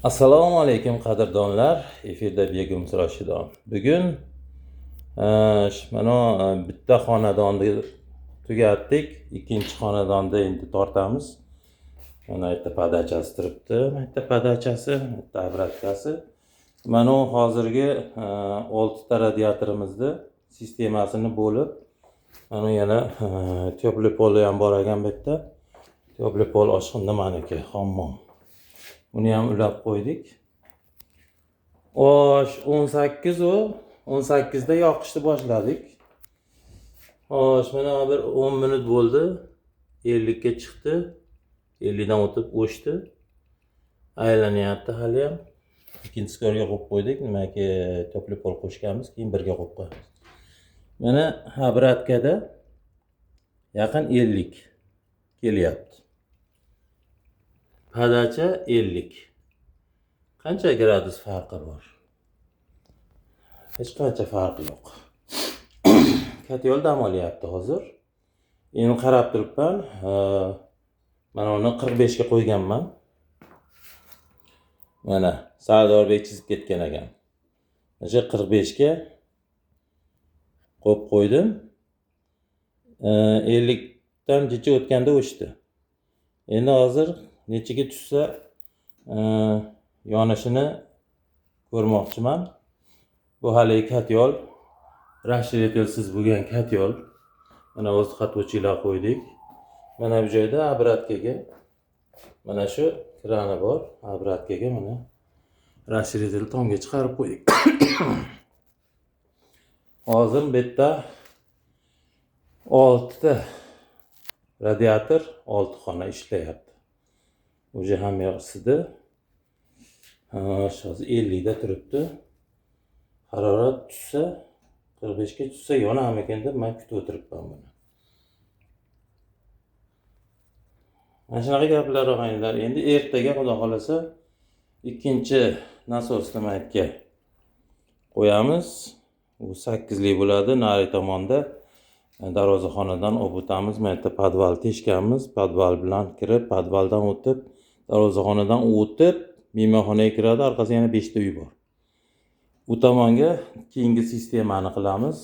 Assalomu alaykum qadrdonlar. Efirda Begum Rashidon. Bugun mana bitta xonadonni tugatdik. Ikkinchi xonadonni endi tortamiz. Mana bitta padachasi turibdi. Bitta padachasi, bitta abratkasi. Mana hozirgi 6 ta radiatorimizni sistemasini bo'lib, mana yana tepli poli ham bor ekan bitta. Tepli pol oshxona maniki, hammom. Buni ham ulab qo'ydik. Osh 18 o 18 da yoqishni boshladik. Osh mana bir 10 minut bo'ldi. 50 ga chiqdi. 50 dan o'tib o'chdi. Aylanyapti hali ham. Ikkinchi skorga qo'yib qo'ydik. Nimaki topli pol qo'shganmiz, keyin birga qo'yib qo'yamiz. Mana habratkada yaqin 50 kelyapti. Padacha 50. Qancha gradus farqi bor? Hech qancha farqi yo'q. Katyol dam olyapti hozir. Endi qarab turibman. Mana uni 45 ga qo'yganman. Mana Sardorbek chizib ketgan ekan. O'sha 45 ga qo'yib qo'ydim. 50 dan necha o'tganda o'chdi. Endi hozir nechiga tushsa yonishini ko'rmoqchiman. Bu hali katyol, rashiretelsiz bo'lgan katyol. Mana o'z xatvochilar qo'ydik. Mana bu joyda abratkaga mana shu krani bor. Abratkaga mana rashiretel tomga chiqarib qo'ydik. Hozir bitta 6 ta radiator 6 xona ishlayapti. O'sha ham yoqsidi. Hozir 50 da turibdi. Harorat tushsa, 45 ga tushsa yonamikin deb men kutib o'tiribman buni. Mana shunaqa gaplar og'aynilar. Endi ertaga xudo xolasa ikkinchi nasosni maytga qo'yamiz. U 8 lik bo'ladi. Nari tomonda darvozaxonadan olib o'tamiz. Mana yerda podval teshganmiz. Podval bilan kirib, podvaldan o'tib, darvozaxonadan o'tib, mehmonxonaga kiradi. Orqasida yana 5 ta uy bor. Bu tomonga keyingi sistemani qilamiz.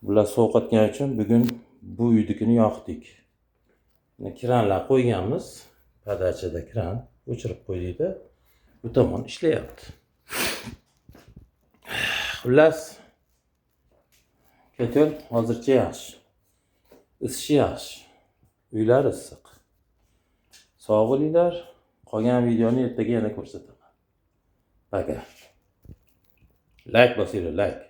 Bular sovqotgan uchun bugun bu uynikini yoqdik. Kranlar qo'yganmiz. Padachada kran o'chirib qo'ydikda. Bu tomon ishlayapti. Xullas, katyol hozircha yaxshi. Isishi yaxshi. Uylar issiq. Sog' bo'linglar. Qolgan videoni ertaga yana ko'rsataman. Like bosinglar, like.